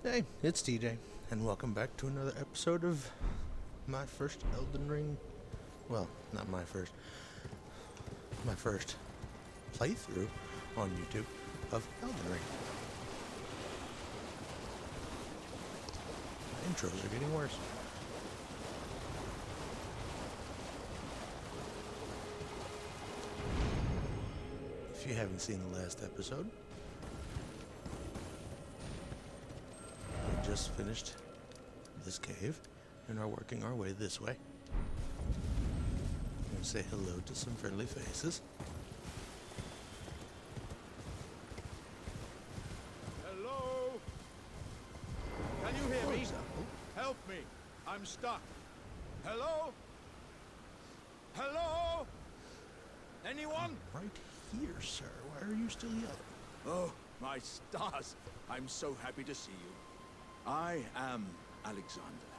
Hey, it's TJ, and welcome back to another episode of my first Elden Ring. Well, not my first playthrough on YouTube of Elden Ring. My intros are getting worse. If you haven't seen the last episode, we just finished this cave and are working our way this way. I'm going to say hello to some friendly faces. Hello? Can you hear For me? example, Help me. I'm stuck. Hello? Hello? Anyone? right here, sir. Why are you still yelling? Oh, my stars. I'm so happy to see you. I am Alexander,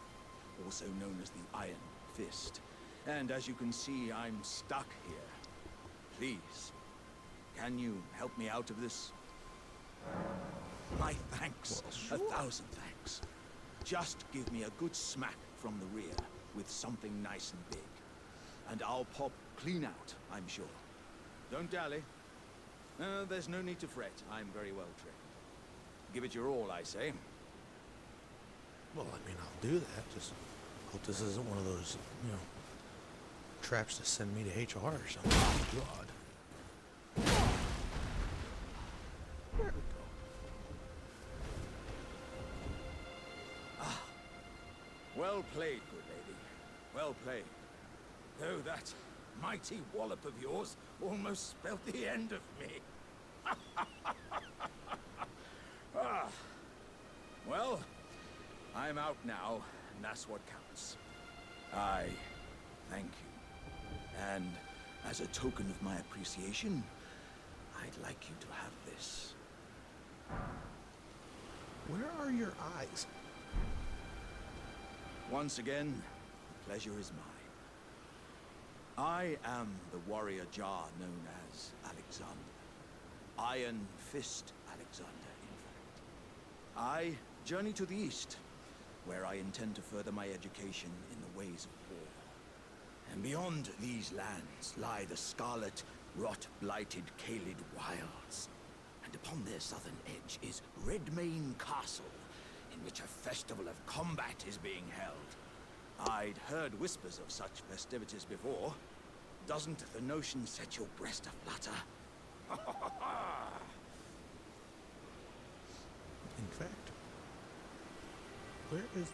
also known as the Iron Fist. And as you can see, I'm stuck here. Please, can you help me out of this? My thanks. Well, sure. 1,000 thanks. Just give me a good smack from the rear with something nice and big. And I'll pop clean out, I'm sure. Don't dally. There's no need to fret. I'm very well trained. Give it your all, I say. Well, I mean, I'll do that. Just hope this isn't one of those, traps to send me to HR or something. Oh, God. There we go. Well played, good lady. Well played. Though that mighty wallop of yours almost spelt the end of me. Ah. Well, I'm out now, and that's what counts. I thank you. And as a token of my appreciation, I'd like you to have this. Where are your eyes? Once again, the pleasure is mine. I am the warrior Jar known as Alexander. Iron Fist Alexander, in fact. I journey to the east, where I intend to further my education in the ways of war. And beyond these lands lie the scarlet, rot-blighted Caelid wilds. And upon their southern edge is Redmane Castle, in which a festival of combat is being held. I'd heard whispers of such festivities before. Doesn't the notion set your breast aflutter? In fact, where is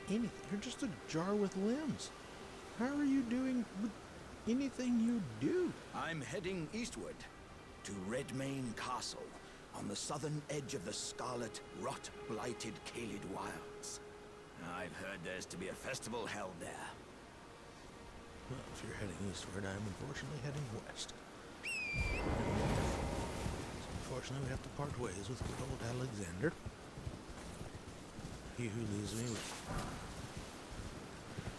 anything? You're just a jar with limbs. How are you doing with anything you do? I'm heading eastward to Redmane Castle, on the southern edge of the scarlet, rot-blighted Caelid wilds. I've heard there's to be a festival held there. Well, if you're heading eastward, I'm unfortunately heading west. So unfortunately, we have to part ways with good old Alexander. He who leaves me with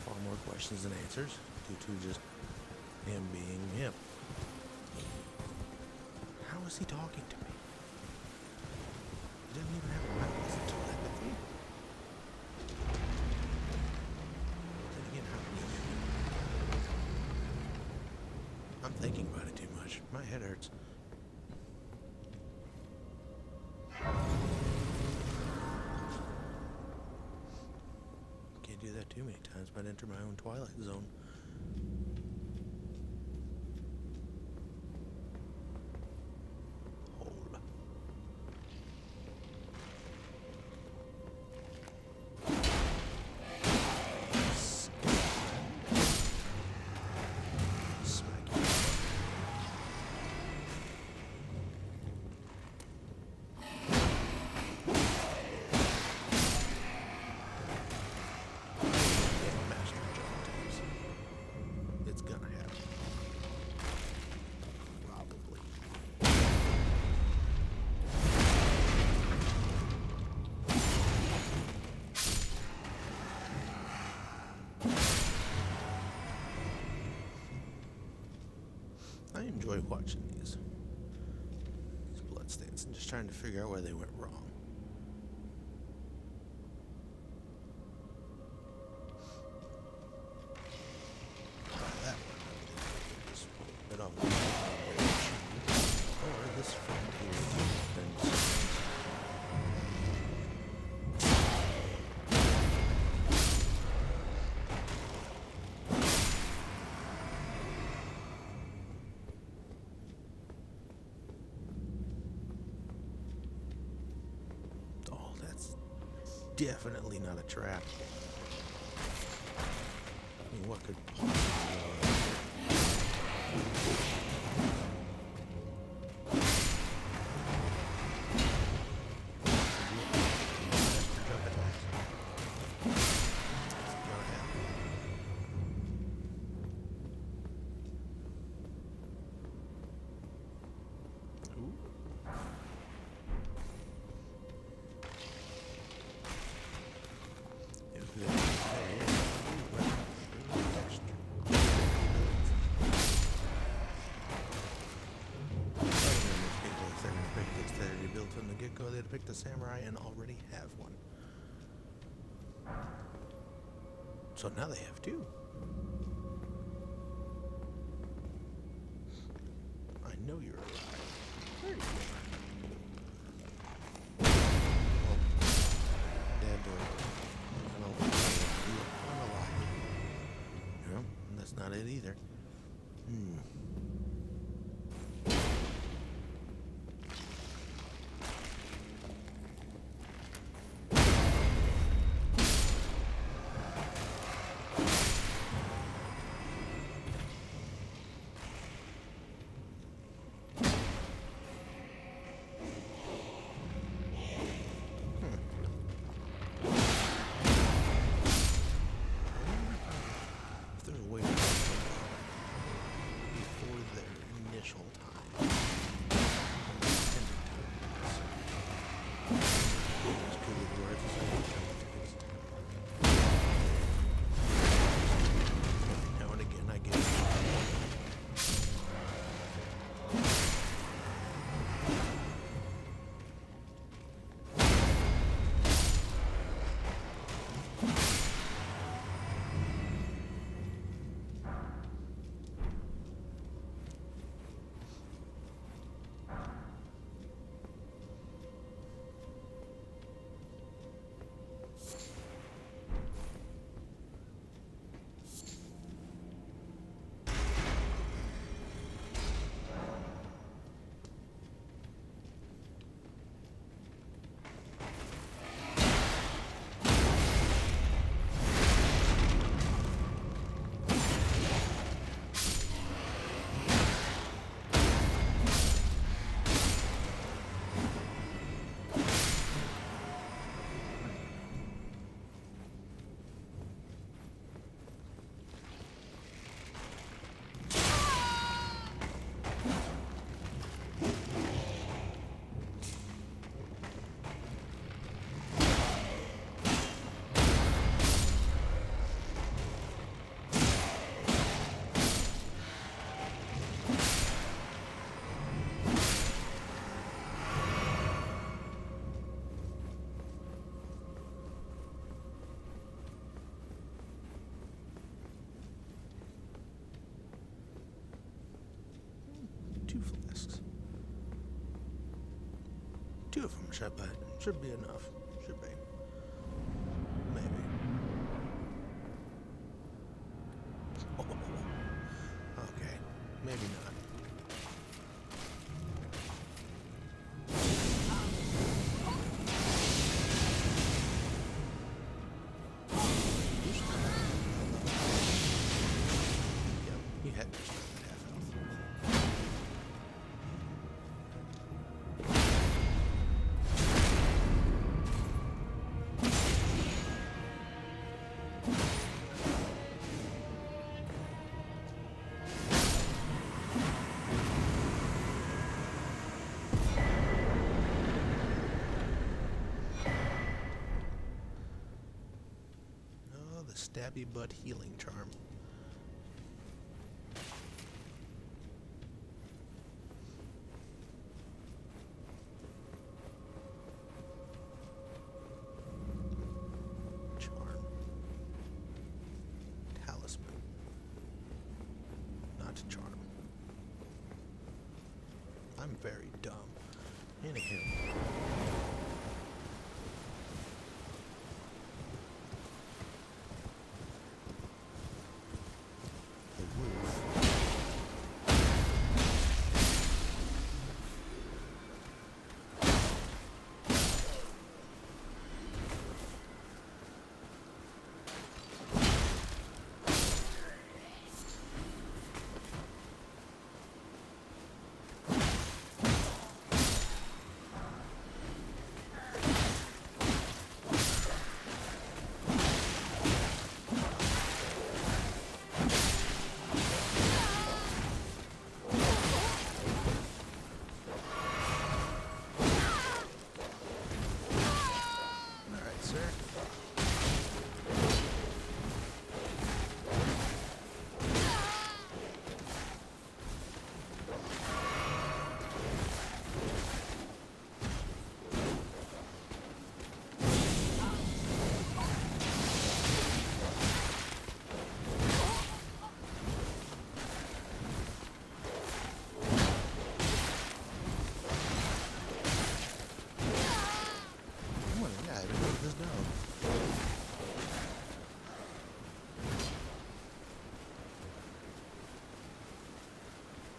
far more questions than answers, due to just him being him. How is he talking to me? He doesn't even have a mouth. Is it telepathy? Then again, how can you? I'm thinking about it too much. My head hurts. Can't do that too many times. Might enter my own twilight zone. Hold. Smack you. Master jump attacks. It's gonna happen. Probably. I enjoy watching these bloodstains and just trying to figure out where they went wrong. definitely not a trap. I mean, what could possibly go wrong? From the get-go, they'd pick the samurai and already have one. So now they have two. I know you're alive. There you are. Well, Dad, I'm alive. No, that's not it either. Two flasks. Two of them should be enough. Should be. Maybe. Oh, okay. Maybe not. Yep, you had to start at half health. Stabby butt healing charm. Charm. Talisman. Not charm. I'm very dumb. Anywho. there. What a guy, look at this dog.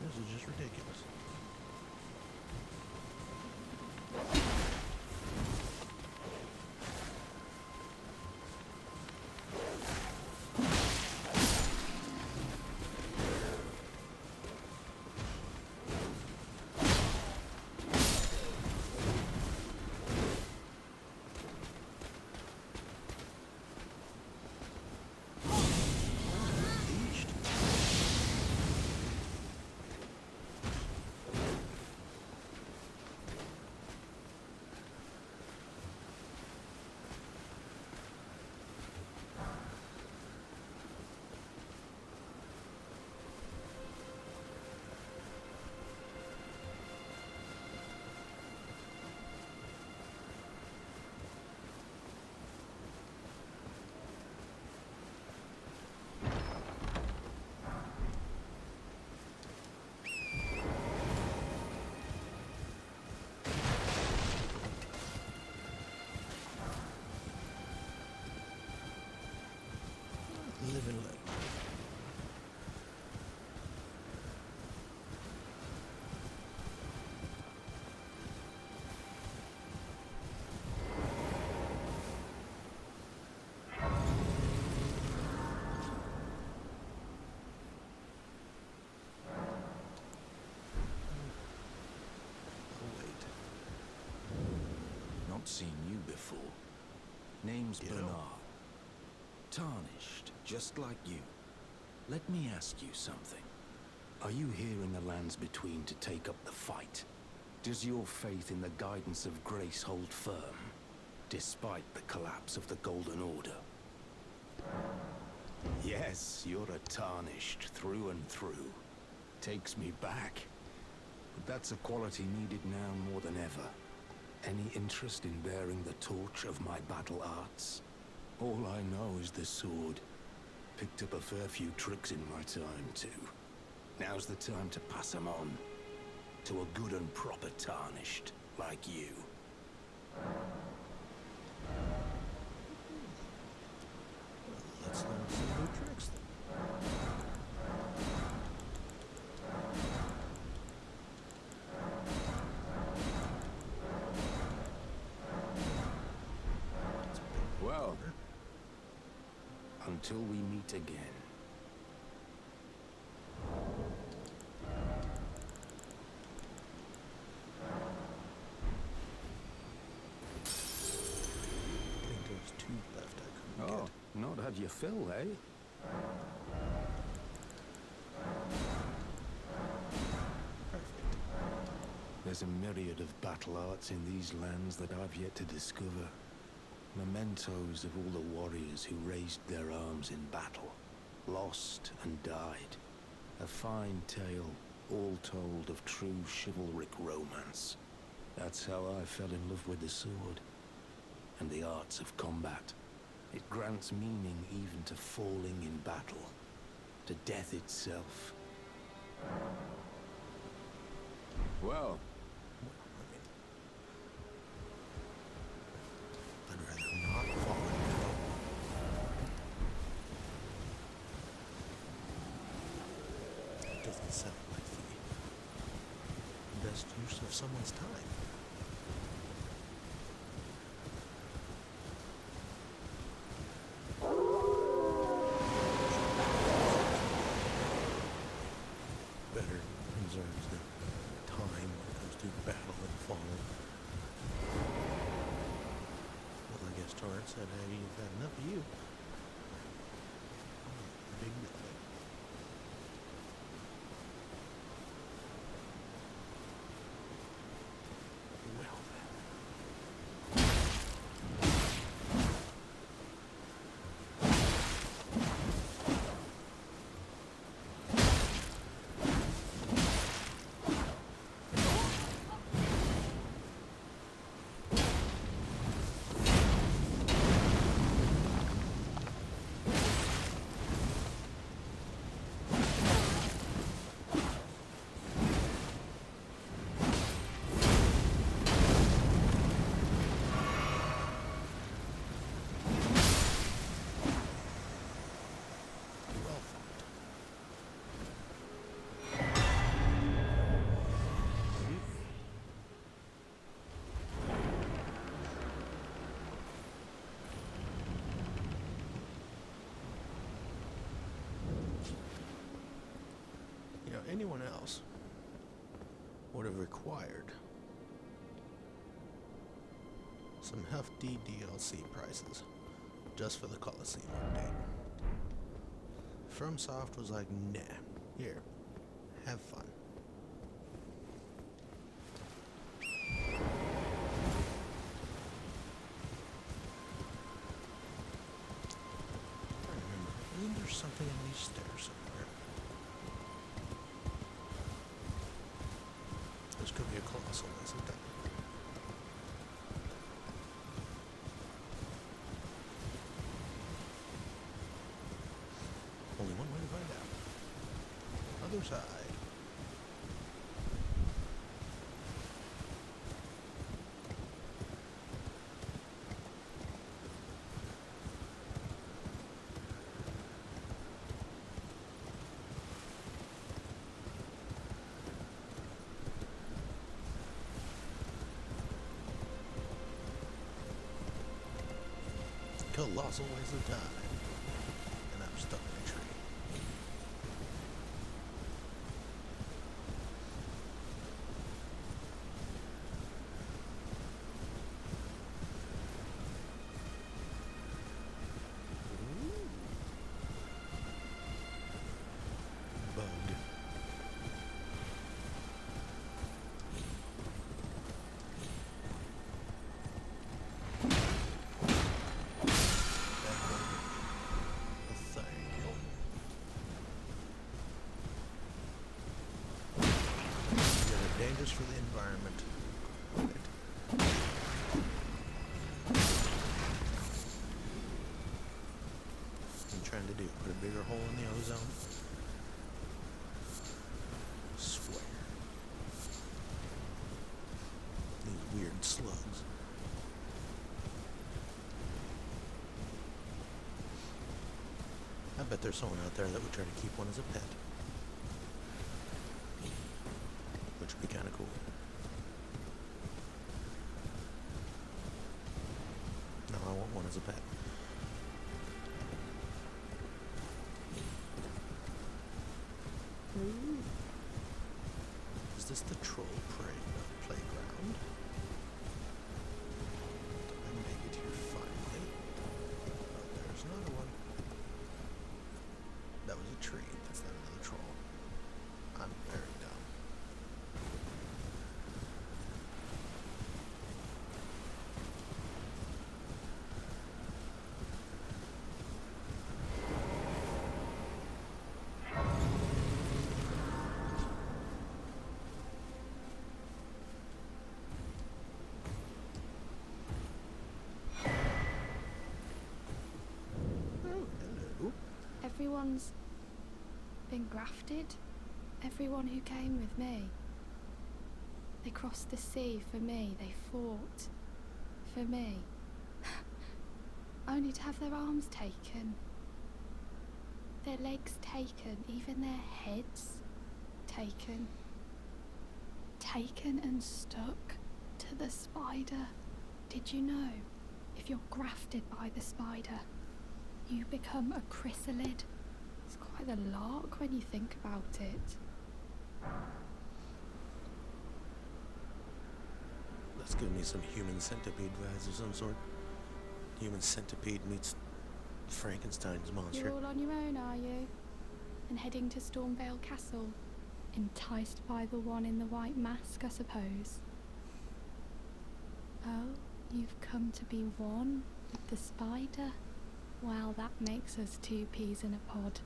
This is just ridiculous. Unleashed. Live and let live. Oh, wait. Not seen you before. Name's Ditto. Bernard. Tarnished, just like you. Let me ask you something. Are you here in the lands between to take up the fight? Does your faith in the guidance of grace hold firm, despite the collapse of the Golden Order? Yes, you're a Tarnished through and through. Takes me back. But that's a quality needed now more than ever. Any interest in bearing the torch of my battle arts? All I know is the sword. Picked up a fair few tricks in my time, too. Now's the time to pass them on. To a good and proper Tarnished, like you. Well, let's learn some new tricks then. Well, until we meet again. I think there was two left I couldn't Oh, not had your fill, eh? get. Perfect. There's a myriad of battle arts in these lands that I've yet to discover. Mementos of all the warriors who raised their arms in battle, lost and died. A fine tale, all told of true chivalric romance. That's how I fell in love with the sword and the arts of combat. It grants meaning even to falling in battle, to death itself. Well, I'd rather not fall in battle. It doesn't sound like the best use of someone's time. Better conserves the time when it comes to battle and falling. Well, I guess Torrance said, hey, you've had enough of you. Big deal. Well then. anyone else would have required some hefty DLC prices just for the Coliseum update. FromSoft was like, nah, here, have fun. I remember, isn't there something in these stairs somewhere? This could be a colossal waste of time. Only one way to find out. Other side. Colossal waste of time. And I'm stuck in a tree. Bug. Thank you. You're dangerous for the environment. Right. What I'm trying to do, put a bigger hole in the ozone. Swear. These weird slugs. I bet there's someone out there that would try to keep one as a pet. Which would be kind of cool. No, I want one as a pet. Is this the troll playground? Did I make it here finally? Oh, there's another one. That was a tree. That's not another troll. I'm very dumb. Oh, hello. Everyone's been grafted. Everyone who came with me. They crossed the sea for me. They fought for me. Only to have their arms taken. Their legs taken. Even their heads taken. Taken and stuck to the spider. Did you know? If you're grafted by the spider, you become a chrysalid. It's quite a lark when you think about it. Let's give me some human centipede vibes of some sort. Human centipede meets Frankenstein's monster. You're all on your own, are you? And heading to Stormvale Castle? Enticed by the one in the white mask, I suppose. Oh, you've come to be one with the spider? Well, that makes us two peas in a pod.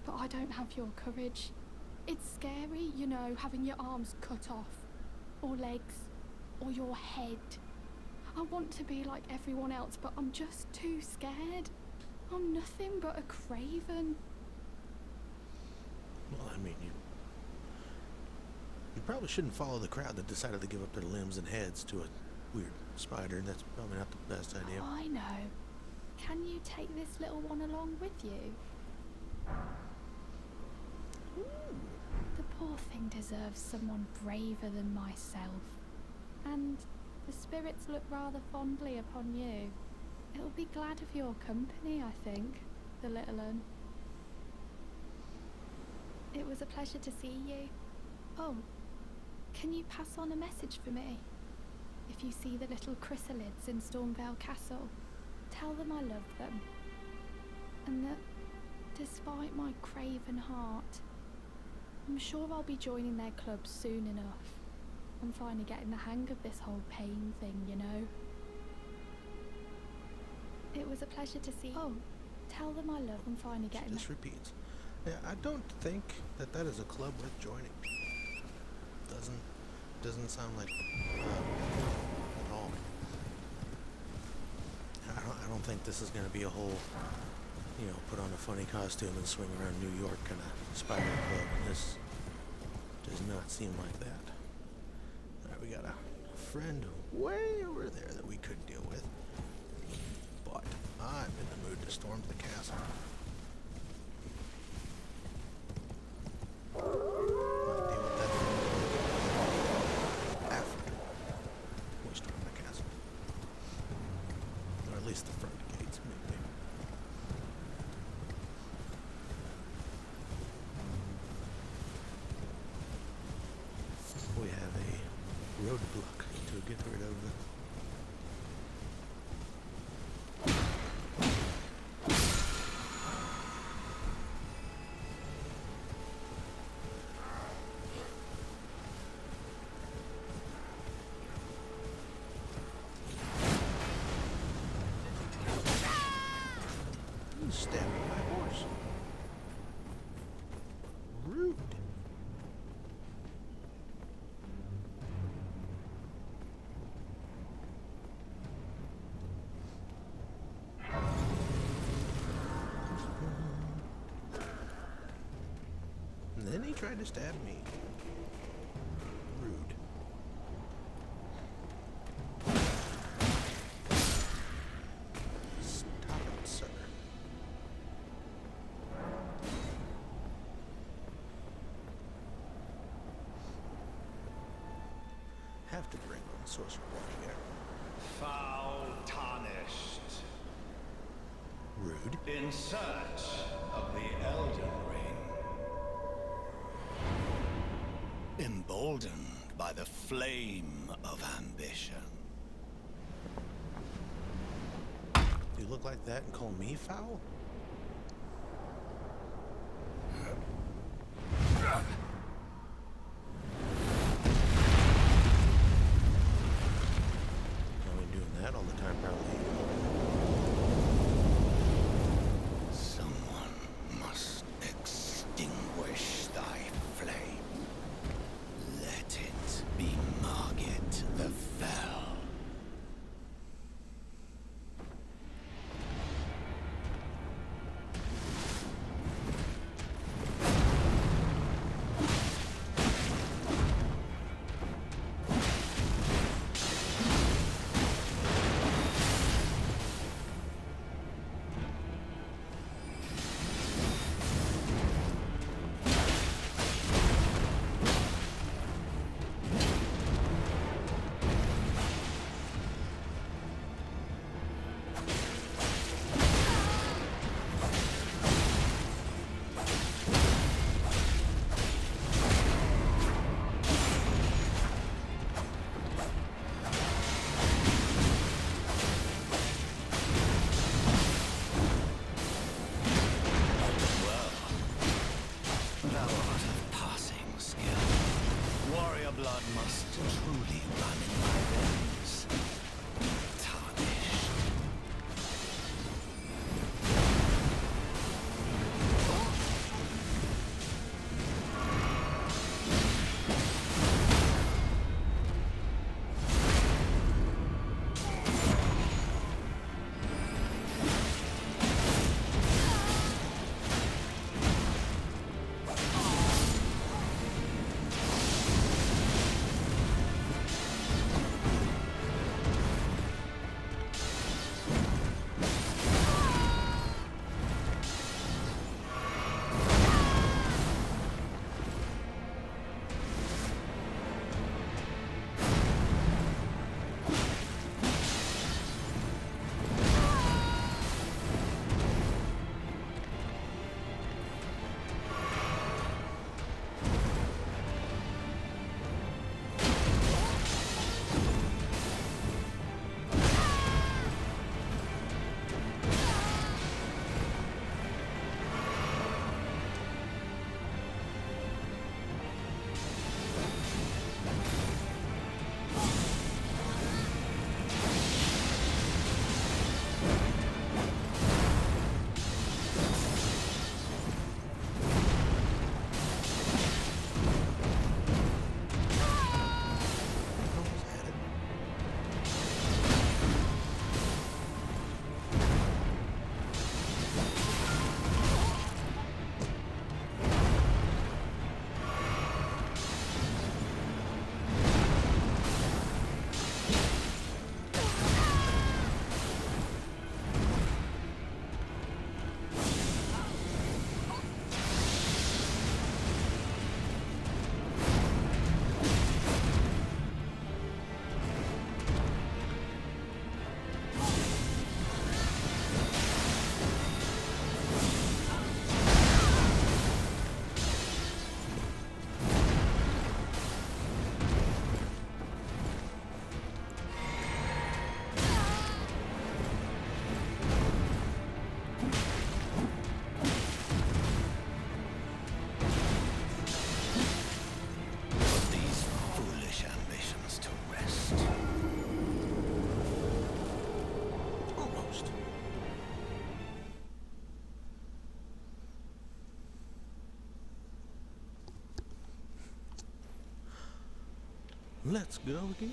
But I don't have your courage. It's scary, you know, having your arms cut off. Or legs. Or your head. I want to be like everyone else, but I'm just too scared. I'm nothing but a craven. Well, I mean, you probably shouldn't follow the crowd that decided to give up their limbs and heads to a weird spider. That's probably not the best idea. Oh, I know. Can you take this little one along with you? Ooh. The poor thing deserves someone braver than myself. And the spirits look rather fondly upon you. It'll be glad of your company, I think, the little un. It was a pleasure to see you. Oh, can you pass on a message for me? If you see the little chrysalids in Stormvale Castle, tell them I love them. And that, despite my craven heart, I'm sure I'll be joining their club soon enough. I'm finally getting the hang of this whole pain thing, you know. It was a pleasure to see. Oh, tell them I love. I'm finally getting. This repeats. Yeah, I don't think that is a club worth joining. Doesn't sound like at all. I don't think this is going to be a whole, put on a funny costume and swing around New York kind of spider club. This does not seem like that. All right, we got a friend way over there that we could deal with, but I'm in the mood to storm the castle. Might deal with that after we storm the castle, or at least the front gates, maybe. We have a roadblock to get rid of. Stabbing my horse. Rude. And then he tried to stab me. Rude. Stop it, sir. Have to bring on sorcerer here. Foul tarnished. Rude. In search of the Elden Ring. Emboldened by the flame of ambition. You look like that and call me foul? I've been doing that all the time, probably. Someone must extinguish thy flame. Let it be Margit the Fell. Let's go again.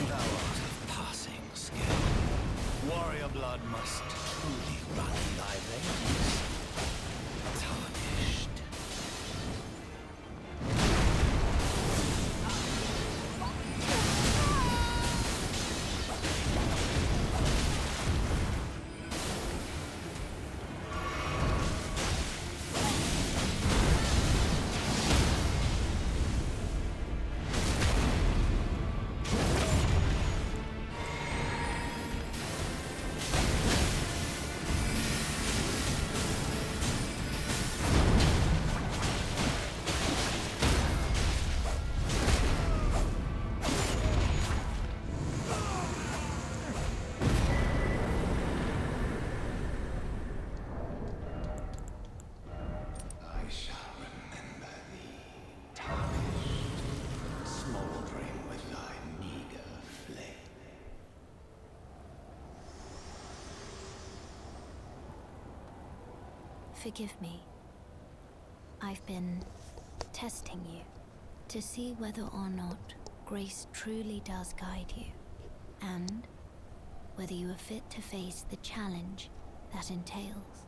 Thou art of passing skill. Warrior blood must truly run in thy veins. Tarnished. I shall remember thee, tarnished, smouldering with thy meager flame. Forgive me. I've been testing you to see whether or not grace truly does guide you, and whether you are fit to face the challenge that entails.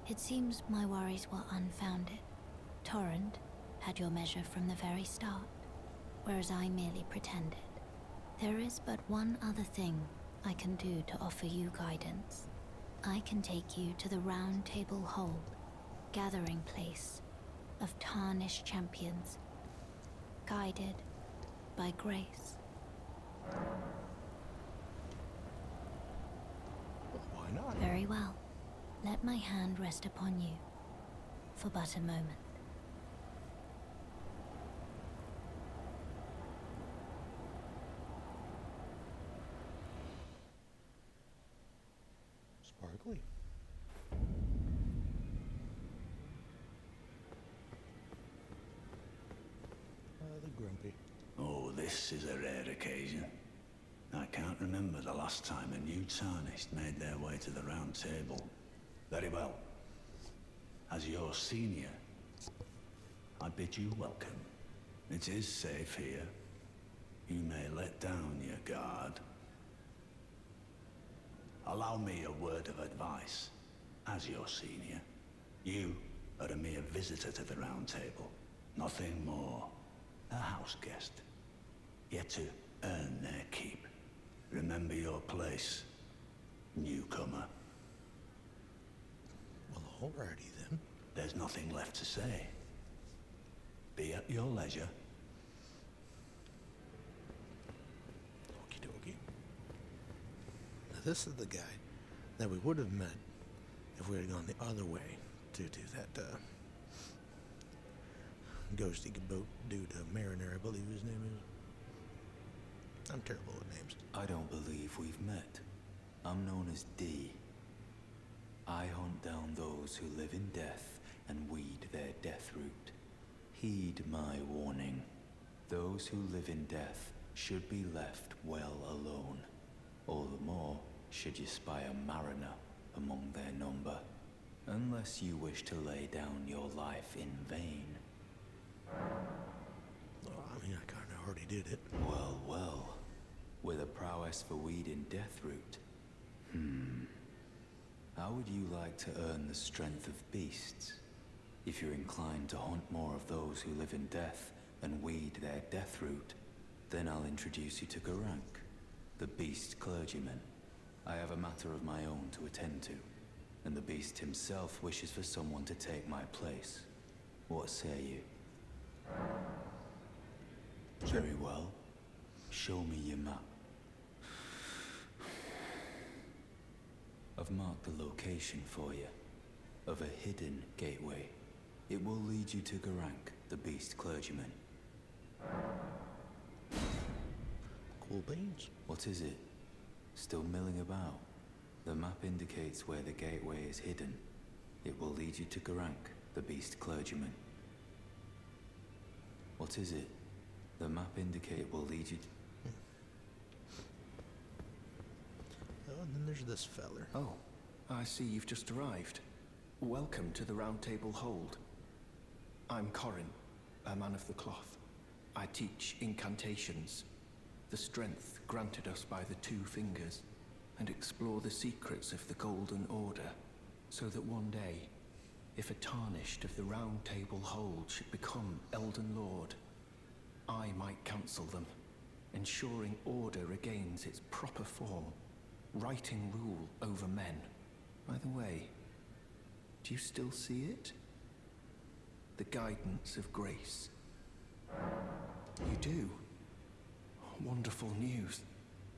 It seems my worries were unfounded. Torrent had your measure from the very start, whereas I merely pretended. There is but one other thing I can do to offer you guidance. I can take you to the Round Table Hold, gathering place of tarnished champions, guided by grace. Why not? Very well. Let my hand rest upon you for but a moment. Sparkly. The grumpy. Oh, this is a rare occasion. I can't remember the last time a new Tarnished made their way to the Round Table. Very well. As your senior, I bid you welcome. It is safe here. You may let down your guard. Allow me a word of advice. As your senior, you are a mere visitor to the Round Table. Nothing more. A house guest. Yet to earn their keep. Remember your place, newcomer. Well, alrighty then. There's nothing left to say. Be at your leisure. Okie dokie. Now this is the guy that we would have met if we had gone the other way to that ghosty boat dude, Mariner, I believe his name is. I'm terrible with names. I don't believe we've met. I'm known as D. I hunt down those who live in death and weed their death root. Heed my warning. Those who live in death should be left well alone. All the more should you spy a mariner among their number. Unless you wish to lay down your life in vain. Well, I mean, I kind of already did it. Well, well. with a prowess for weeding Deathroot. How would you like to earn the strength of beasts? If you're inclined to hunt more of those who live in death and weed their Deathroot, then I'll introduce you to Garank, the beast clergyman. I have a matter of my own to attend to, and the beast himself wishes for someone to take my place. What say you? Very well. Show me your map. I've marked the location for you, of a hidden gateway. It will lead you to Garank, the beast clergyman. Cool beans. What is it? Still milling about? The map indicates where the gateway is hidden. It will lead you to Garank, the beast clergyman. What is it? The map indicates will lead you to... Oh, and then there's this feller. Oh, I see you've just arrived. Welcome to the Round Table Hold. I'm Corin, a man of the cloth. I teach incantations, the strength granted us by the Two Fingers, and explore the secrets of the Golden Order, so that one day, if a tarnished of the Round Table Hold should become Elden Lord, I might counsel them, ensuring order regains its proper form, righting rule over men. By the way, do you still see it? The guidance of grace. You do? Wonderful news.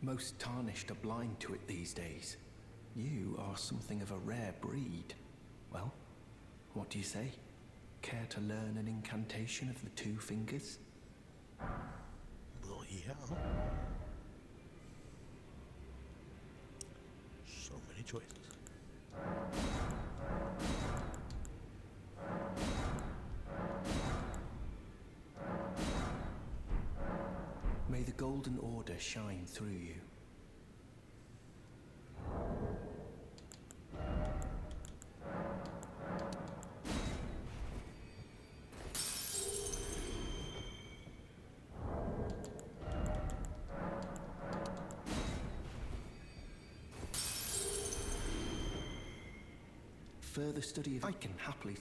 Most tarnished are blind to it these days. You are something of a rare breed. Well, what do you say? Care to learn an incantation of the Two Fingers? Well, yeah. So many choices. May the Golden Order shine through you. Further study of I can happily...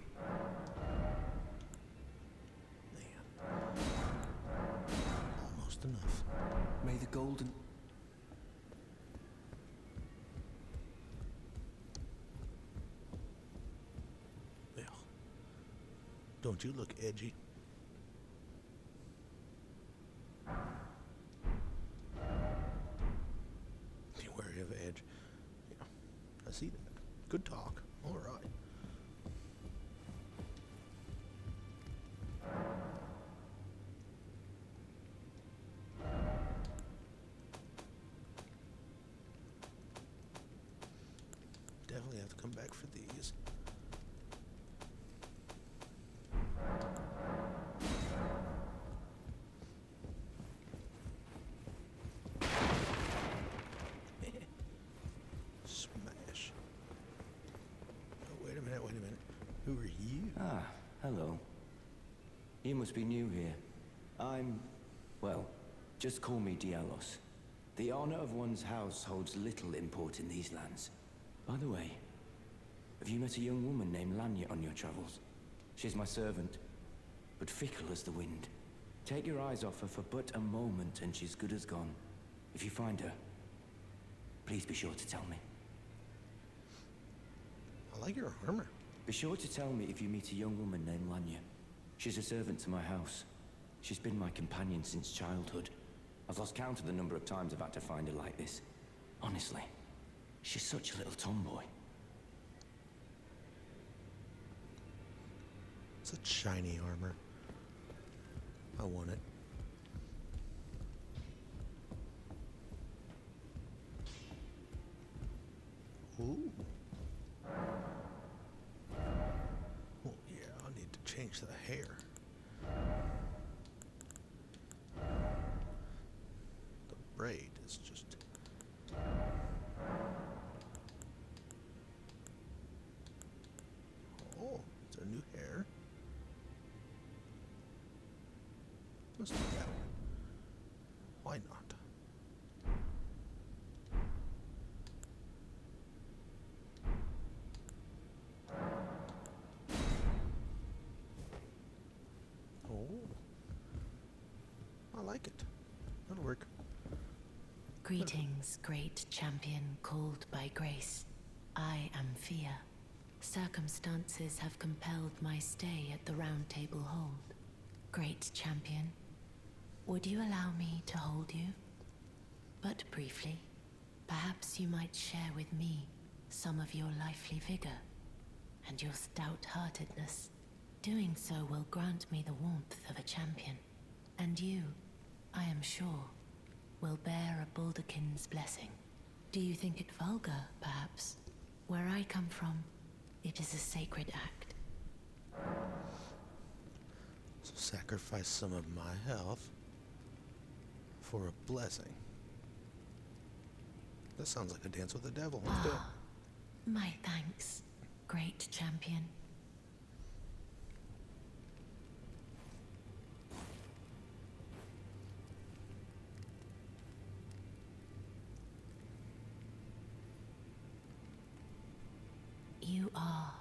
Man. Almost enough. May the Golden... Well, don't you look edgy? Be wary of edge. Yeah, I see that. Good talk. All right. Definitely have to come back for these. Smash. Oh, wait a minute, wait a minute. Who are you? Ah, hello. You must be new here. Well, just call me Dialos. The honor of one's house holds little import in these lands. By the way, have you met a young woman named Lanya on your travels? She's my servant, but fickle as the wind. Take your eyes off her for but a moment and she's good as gone. If you find her, please be sure to tell me. I like your armor. Be sure to tell me if you meet a young woman named Lanya. She's a servant to my house. She's been my companion since childhood. I've lost count of the number of times I've had to find her like this. Honestly, she's such a little tomboy. Such shiny armor. I want it. Ooh. Oh yeah, I need to change the hair. The braid is just... Oh, is there new hair? Let's do that one. Why not? like it. That'll work. Greetings, great champion called by grace. I am Fia. Circumstances have compelled my stay at the Round Table Hold. Great champion, would you allow me to hold you? But briefly, perhaps you might share with me some of your lively vigor and your stout-heartedness. Doing so will grant me the warmth of a champion, and you, I am sure, will bear a Baldakin's blessing. Do you think it vulgar, perhaps? Where I come from, it is a sacred act. So sacrifice some of my health for a blessing. That sounds like a dance with the devil. Let's do it. My thanks, great champion. You are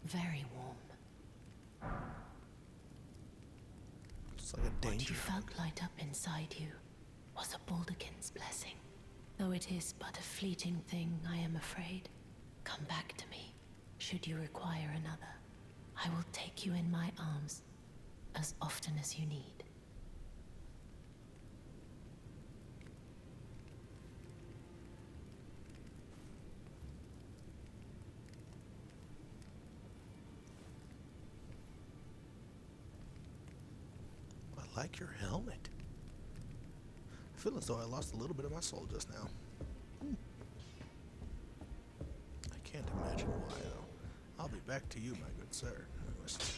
very warm. It's like a What danger. you felt light up inside you was a Baldakin's blessing. Though it is but a fleeting thing, I am afraid. Come back to me, should you require another. I will take you in my arms as often as you need. I like your helmet. I feel as though I lost a little bit of my soul just now. I can't imagine why, though. I'll be back to you, my good sir. Let's check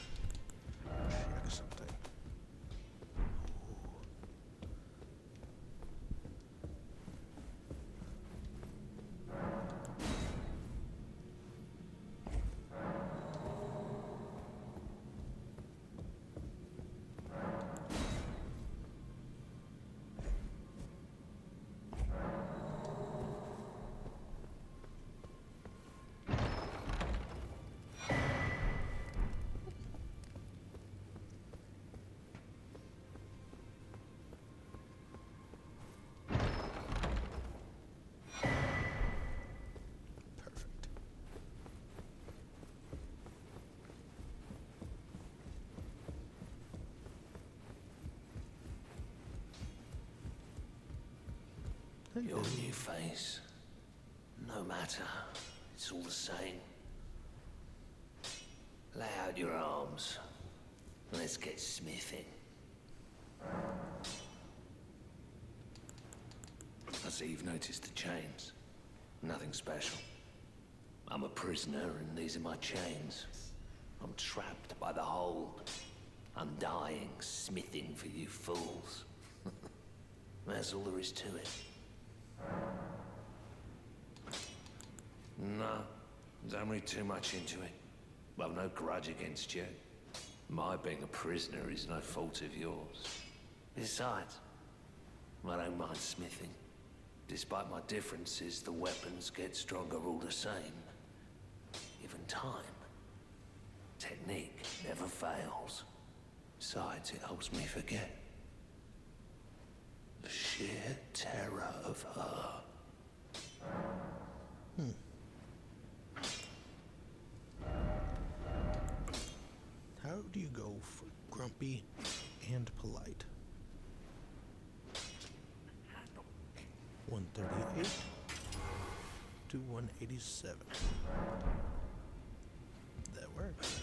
something. Perfect. Your new face. No matter. It's all the same. Lay out your arms. Let's get smithing. I see you've noticed the chains. Nothing special. I'm a prisoner and these are my chains. I'm trapped by the hold. I'm dying, smithing for you fools. That's all there is to it. No, don't read too much into it. I've no grudge against you. My being a prisoner is no fault of yours. Besides, I don't mind smithing. Despite my differences, the weapons get stronger all the same. Given time, technique never fails. Besides, it helps me forget the sheer terror of her. How do you go from grumpy and polite? 138 to 187. That works.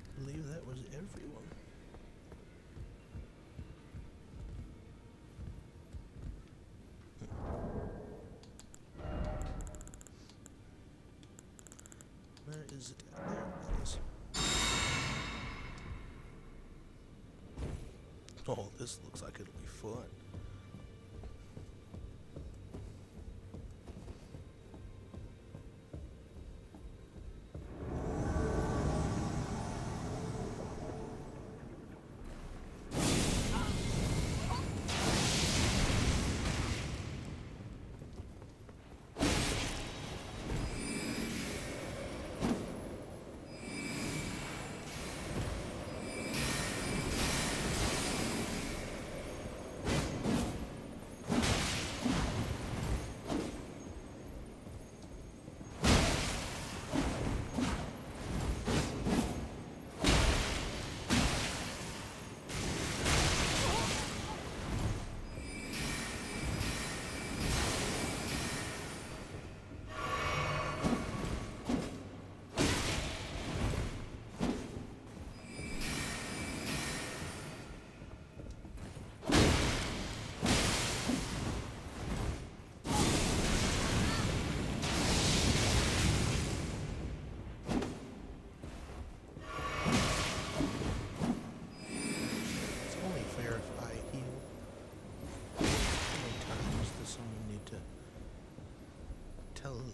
I believe that was everyone. Where is it at? There it is. Oh, this looks like it'll be fun.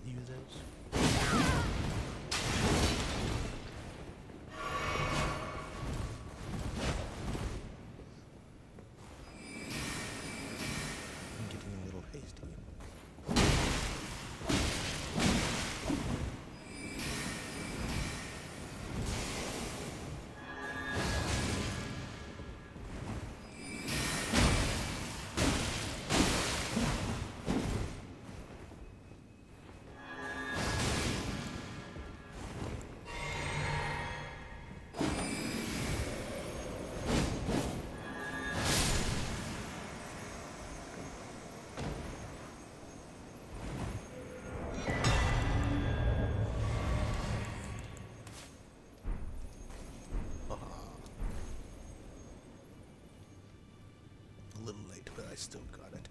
use those. I'm getting a little hasty. A little late, but I still got it.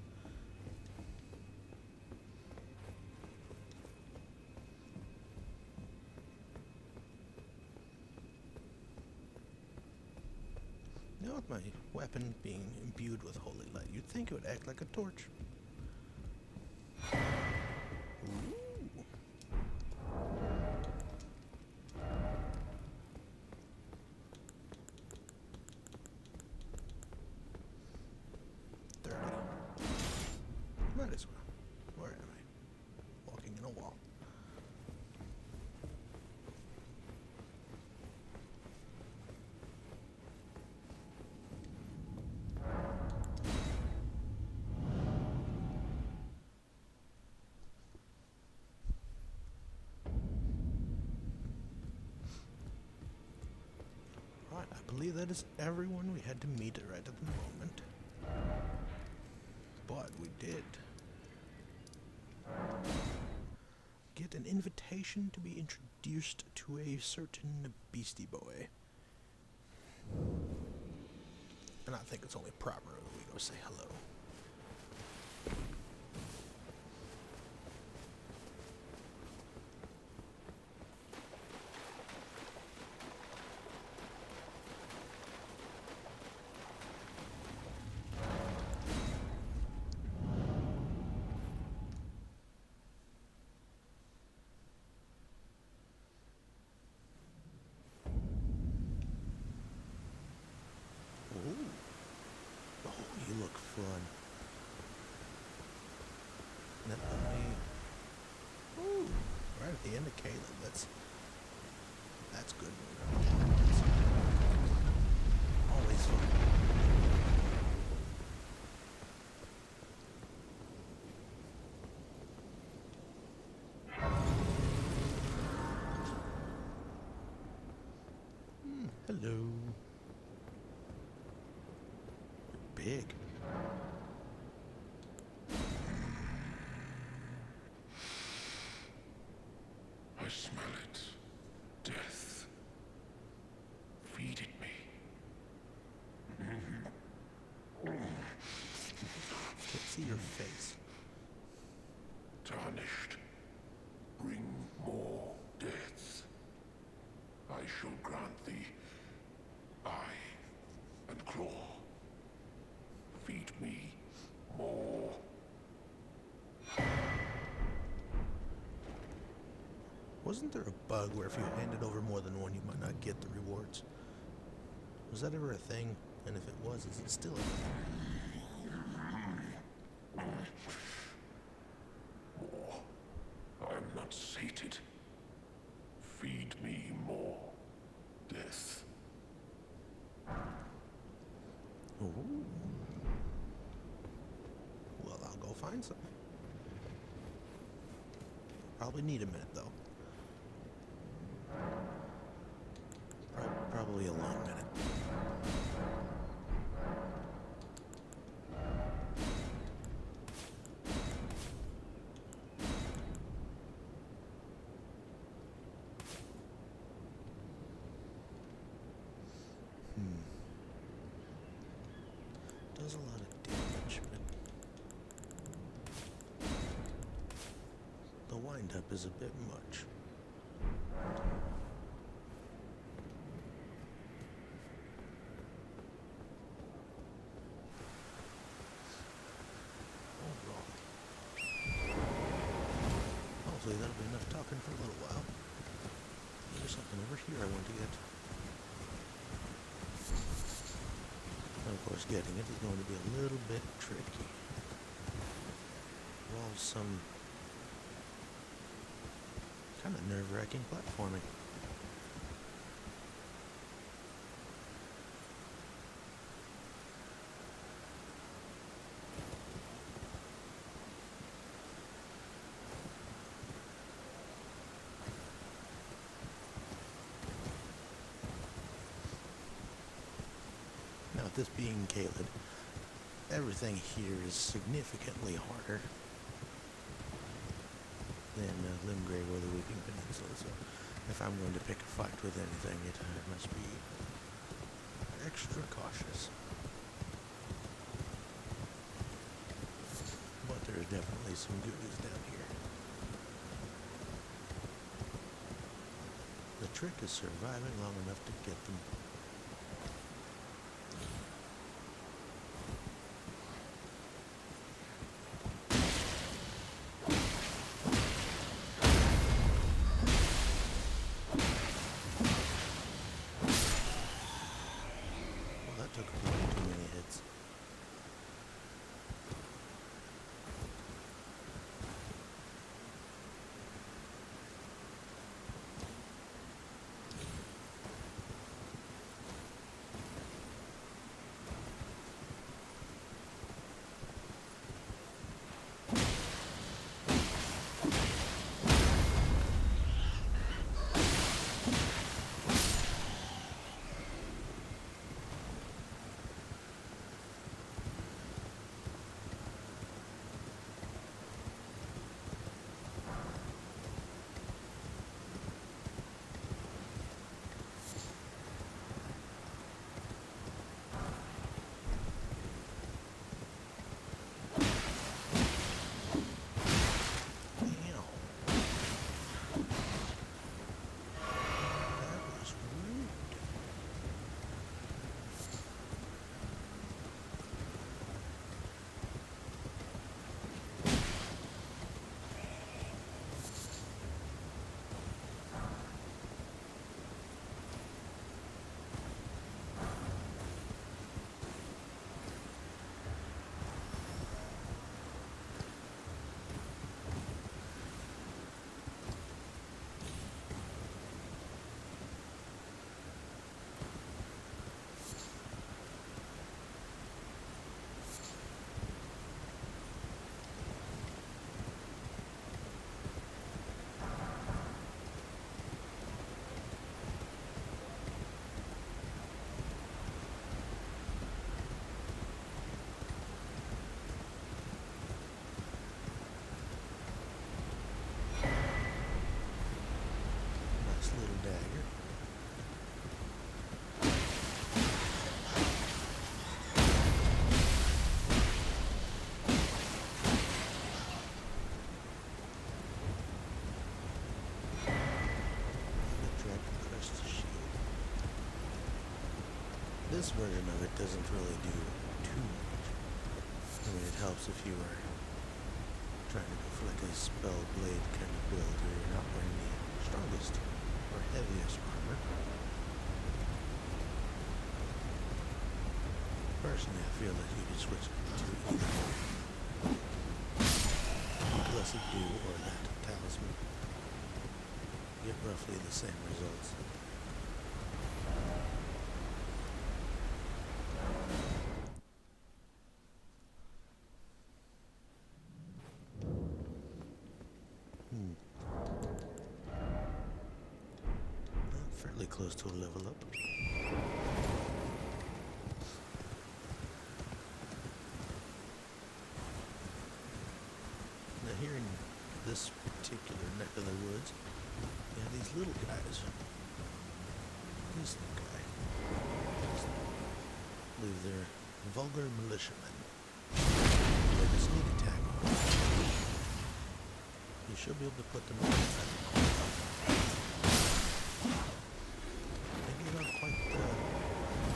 Now with my weapon being imbued with holy light, you'd think it would act like a torch. Ooh. Might as well. Where am I? Walking in a wall. Right, I believe that is everyone we had to meet right at the moment. But we did get an invitation to be introduced to a certain beastie boy. And I think it's only proper that we go say hello. You look fun. Let me. Ooh, right at the end of Caleb. That's good. Always fun. Hello. You're big. I smell it. Death. Feed it me. Can't see your face. Tarnished. Bring more deaths. I shall grant thee eye and claw. Feed me more. Wasn't there a bug where if you handed over more than one, you might not get the rewards? Was that ever a thing? And if it was, is it still a thing? More. I am not sated. Feed me more. Death. Ooh. Well, I'll go find some. Probably need a minute, though. Probably a long minute. Does a lot of damage, but the wind-up is a bit much. Oh, hopefully that'll be enough talking for a little while. There's something over here I want to get. And of course, getting it is going to be a little bit tricky. Involves some kind of nerve-wracking platforming. Now, with this being Caelid, everything here is significantly harder than Limgrave or the Weeping Peninsula, so if I'm going to pick a fight with anything, it must be extra cautious. But there's definitely some goodies down here. The trick is surviving long enough to get them. Took way too many hits. Little dagger. The Dragon Crest shield. This version of it doesn't really do too much. I mean, it helps if you are trying to go for like a spell blade kind of build where you're not wearing the strongest or heaviest armor. Personally, I feel that you could switch to either Blessed Dew or that talisman. Get roughly the same results. Fairly close to a level up. Now here in this particular neck of the woods, you have these little guys. This little guy. I believe they're vulgar militiamen. Like a sneak attack on them. You should be able to put them in. Quite a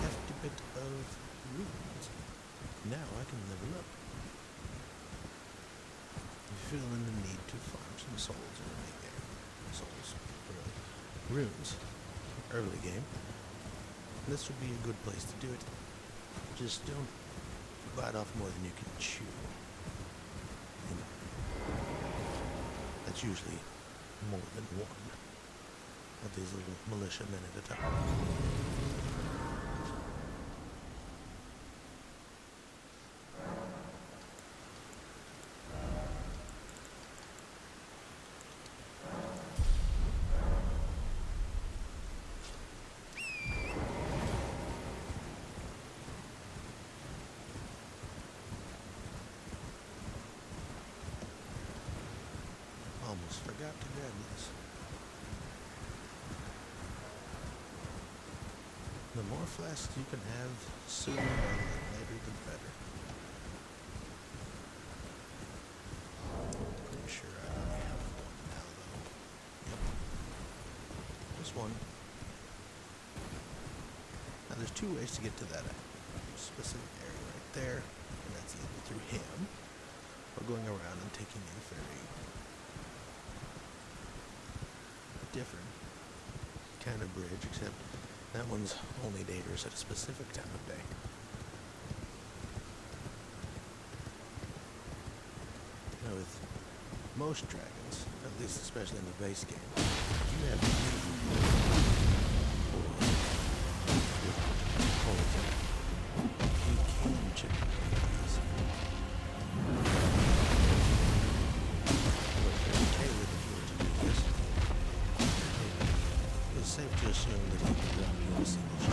hefty bit of runes. Now I can level up. I'm feeling the need to farm some souls in the late game. Souls, really. Runes, early game. This would be a good place to do it. Just don't bite off more than you can chew. You know, that's usually more than one of these little militiamen at a time. Almost forgot to grab this. The more flasks you can have sooner rather than later, the better. Pretty sure I only have one now, though. Yep. Just one. Now, there's two ways to get to that specific area right there, and that's either through him, or going around and taking a very different kind of bridge, except that one's only dangerous at a specific time of day. Now with most dragons, at least especially in the base game, you have you can check these. It's safe to assume that he can drop you in a single shot.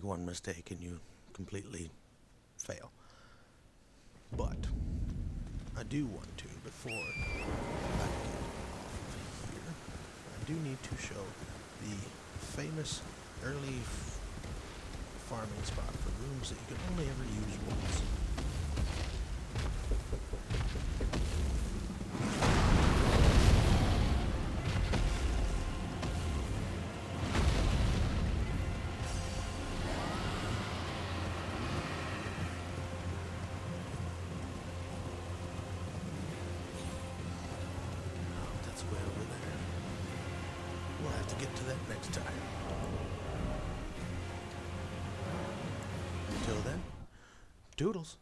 one mistake and you completely fail. But I do want to, before I get off of here, I do need to show the famous early farming spot for rooms that you can only ever use once. That's way over there. We'll have to get to that next time. Until then, toodles.